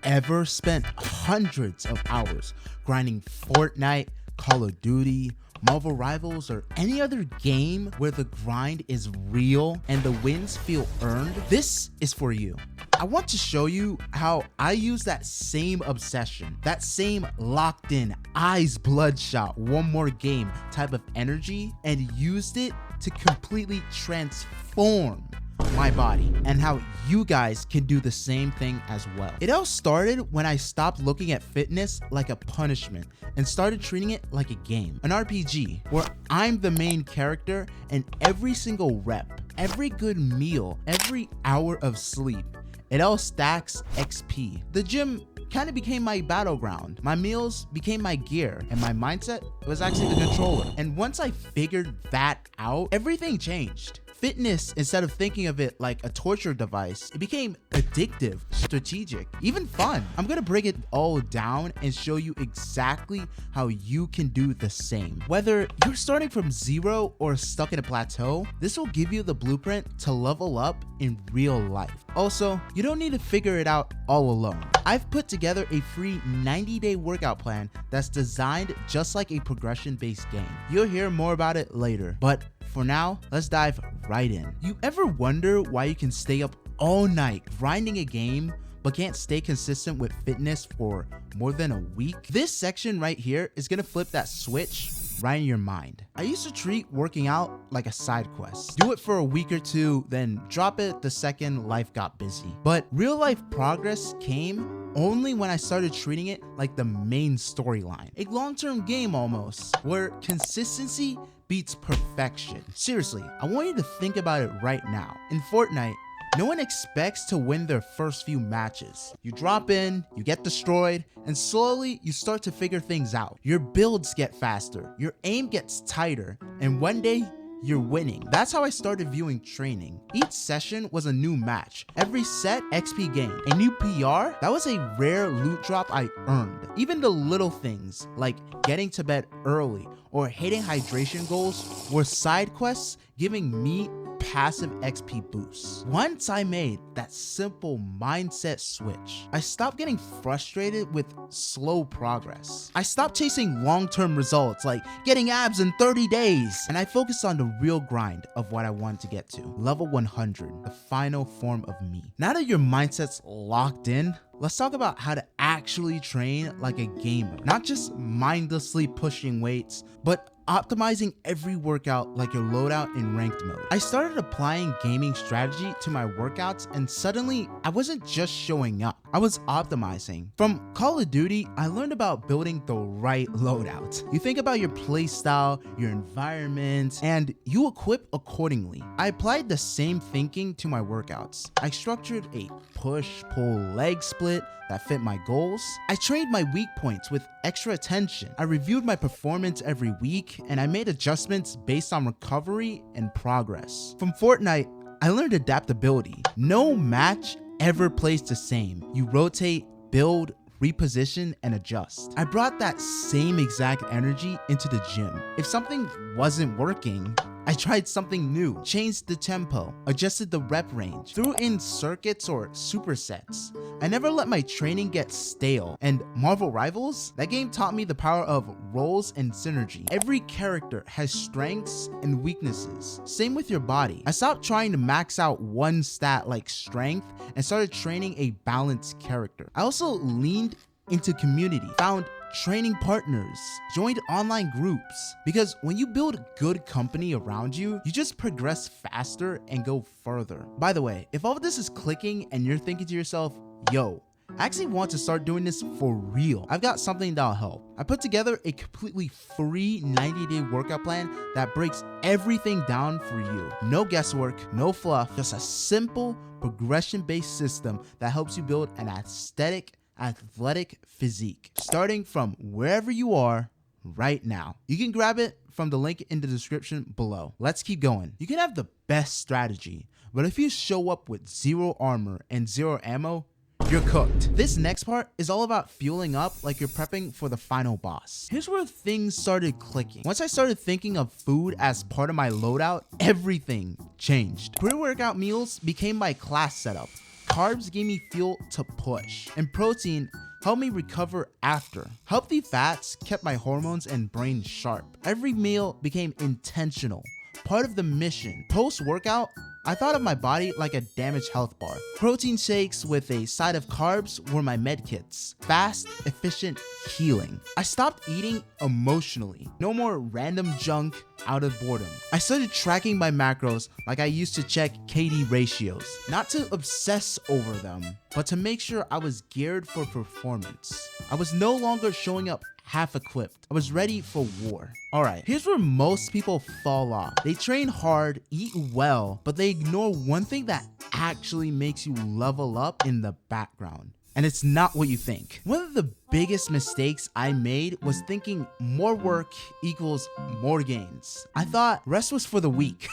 ever spent hundreds of hours grinding Fortnite, Call of Duty, Marvel Rivals, or any other game where the grind is real and the wins feel earned? This is for you. I want to show you how I use that same obsession, that same locked in, eyes bloodshot, one more game type of energy, and used it to completely transform my body, and how you guys can do the same thing as well. It all started when I stopped looking at fitness like a punishment and started treating it like a game, an RPG, where I'm the main character, and every single rep, every good meal, every hour of sleep, it all stacks XP. The gym kind of became my battleground. My meals became my gear, and my mindset was actually the controller. And once I figured that out, everything changed. Fitness, instead of thinking of it like a torture device, it became addictive, strategic, even fun. I'm gonna break it all down and show you exactly how you can do the same. Whether you're starting from zero or stuck in a plateau, this will give you the blueprint to level up in real life. Also, you don't need to figure it out all alone. I've put together a free 90-day workout plan that's designed just like a progression-based game. You'll hear more about it later, but for now, let's dive right in. You ever wonder why you can stay up all night grinding a game but can't stay consistent with fitness for more than a week? This section right here is gonna flip that switch right in your mind. I used to treat working out like a side quest. Do it for a week or two, then drop it the second life got busy. But real life progress came only when I started treating it like the main storyline. A long-term game almost, where consistency beats perfection. Seriously, I want you to think about it right now. In Fortnite, no one expects to win their first few matches. You drop in, you get destroyed, and slowly you start to figure things out. Your builds get faster, your aim gets tighter, and one day, you're winning. That's how I started viewing training. Each session was a new match. Every set, XP gain. A new PR, that was a rare loot drop I earned. Even the little things, like getting to bed early or hitting hydration goals, were side quests giving me passive XP boosts. Once I made that simple mindset switch, I stopped getting frustrated with slow progress. I stopped chasing long-term results like getting abs in 30 days, and I focused on the real grind of what I wanted to get to. Level 100, the final form of me. Now that your mindset's locked in, let's talk about how to actually train like a gamer. Not just mindlessly pushing weights, but optimizing every workout like your loadout in ranked mode. I started applying gaming strategy to my workouts, and suddenly I wasn't just showing up, I was optimizing. From Call of Duty, I learned about building the right loadout. You think about your playstyle, your environment, and you equip accordingly. I applied the same thinking to my workouts. I structured a push-pull leg split that fit my goals. I trained my weak points with extra attention. I reviewed my performance every week, and I made adjustments based on recovery and progress. From Fortnite, I learned adaptability. No match ever plays the same. You rotate, build, reposition, and adjust. I brought that same exact energy into the gym. If something wasn't working, I tried something new, changed the tempo, adjusted the rep range, threw in circuits or supersets. I never let my training get stale. And Marvel Rivals, that game taught me the power of roles and synergy. Every character has strengths and weaknesses. Same with your body. I stopped trying to max out one stat like strength and started training a balanced character. I also leaned into community, found training partners, joined online groups, because when you build good company around you, you just progress faster and go further. By the way, if all of this is clicking and you're thinking to yourself, yo, I actually want to start doing this for real, I've got something that'll help. I put together a completely free 90-day workout plan that breaks everything down for you. No guesswork, no fluff, just a simple progression-based system that helps you build an athletic physique, starting from wherever you are right now. You can grab it from the link in the description below. Let's keep going. You can have the best strategy, but if you show up with zero armor and zero ammo, you're cooked. This next part is all about fueling up like you're prepping for the final boss. Here's where things started clicking. Once I started thinking of food as part of my loadout, everything changed. Pre-workout meals became my class setup. Carbs gave me fuel to push, and protein helped me recover after. Healthy fats kept my hormones and brain sharp. Every meal became intentional, part of the mission. Post-workout, I thought of my body like a damaged health bar. Protein shakes with a side of carbs were my med kits. Fast, efficient healing. I stopped eating emotionally. No more random junk out of boredom. I started tracking my macros like I used to check KD ratios. Not to obsess over them, but to make sure I was geared for performance. I was no longer showing up half equipped. I was ready for war. Alright, here's where most people fall off. They train hard, eat well, but they ignore one thing that actually makes you level up in the background. And it's not what you think. One of the biggest mistakes I made was thinking more work equals more gains. I thought rest was for the weak.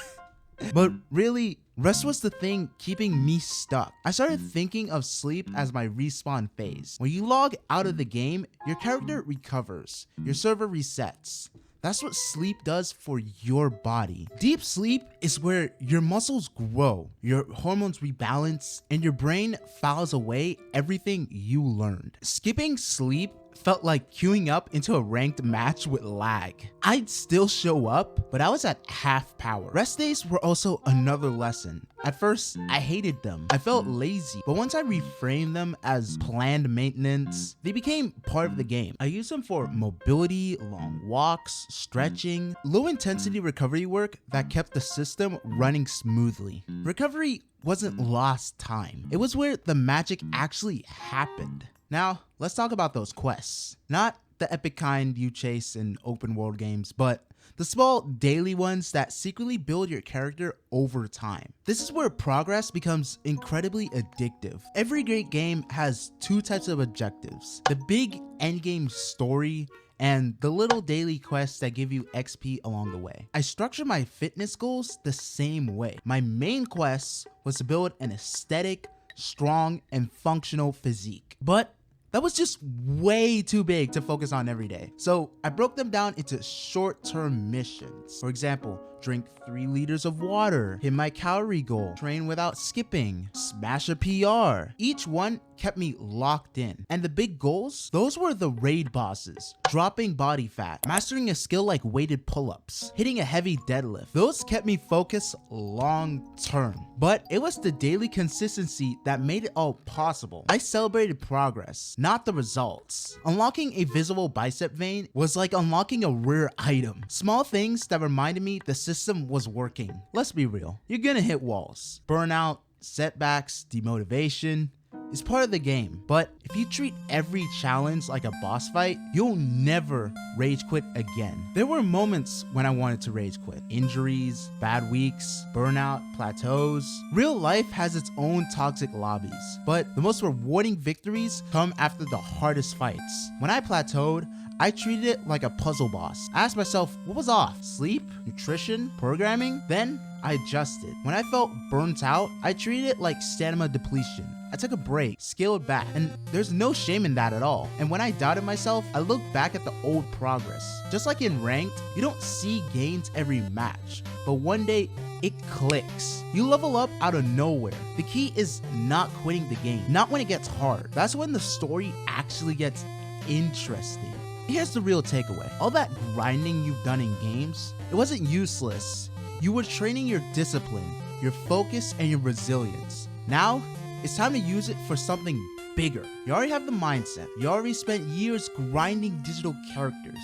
But really, rest was the thing keeping me stuck. I started thinking of sleep as my respawn phase. When you log out of the game, your character recovers, your server resets. That's what sleep does for your body. Deep sleep is where your muscles grow, your hormones rebalance, and your brain files away everything you learned. Skipping sleep felt like queuing up into a ranked match with lag. I'd still show up, but I was at half power. Rest days were also another lesson. At first, I hated them. I felt lazy, but once I reframed them as planned maintenance, they became part of the game. I used them for mobility, long walks, stretching, low intensity recovery work that kept the system running smoothly. Recovery wasn't lost time. It was where the magic actually happened. Now, let's talk about those quests. Not the epic kind you chase in open world games, but the small daily ones that secretly build your character over time. This is where progress becomes incredibly addictive. Every great game has two types of objectives: the big endgame story and the little daily quests that give you XP along the way. I structure my fitness goals the same way. My main quest was to build an aesthetic, strong, and functional physique. But that was just way too big to focus on every day. So I broke them down into short-term missions. For example, drink 3 liters of water, hit my calorie goal, train without skipping, smash a PR. Each one kept me locked in. And the big goals, those were the raid bosses, dropping body fat, mastering a skill like weighted pull-ups, hitting a heavy deadlift. Those kept me focused long term. But it was the daily consistency that made it all possible. I celebrated progress, not the results. Unlocking a visible bicep vein was like unlocking a rare item. Small things that reminded me the system was working. Let's be real, you're gonna hit walls. Burnout, setbacks, demotivation is part of the game, but if you treat every challenge like a boss fight, you'll never rage quit again. There were moments when I wanted to rage quit. Injuries, bad weeks, burnout, plateaus. Real life has its own toxic lobbies, but the most rewarding victories come after the hardest fights. When I plateaued, I treated it like a puzzle boss. I asked myself, what was off? Sleep? Nutrition? Programming? Then I adjusted. When I felt burnt out, I treated it like stamina depletion. I took a break, scaled back, and there's no shame in that at all. And when I doubted myself, I looked back at the old progress. Just like in ranked, you don't see gains every match, but one day it clicks. You level up out of nowhere. The key is not quitting the game, not when it gets hard. That's when the story actually gets interesting. Here's the real takeaway. All that grinding you've done in games, it wasn't useless. You were training your discipline, your focus, and your resilience. Now, it's time to use it for something bigger. You already have the mindset. You already spent years grinding digital characters,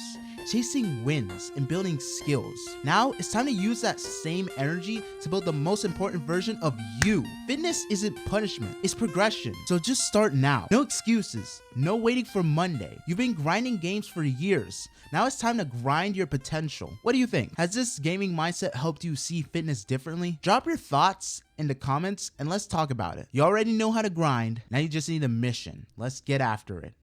chasing wins, and building skills. Now, it's time to use that same energy to build the most important version of you. Fitness isn't punishment, it's progression. So just start now. No excuses. No waiting for Monday. You've been grinding games for years. Now it's time to grind your potential. What do you think? Has this gaming mindset helped you see fitness differently? Drop your thoughts in the comments and let's talk about it. You already know how to grind. Now you just need a mission. Let's get after it.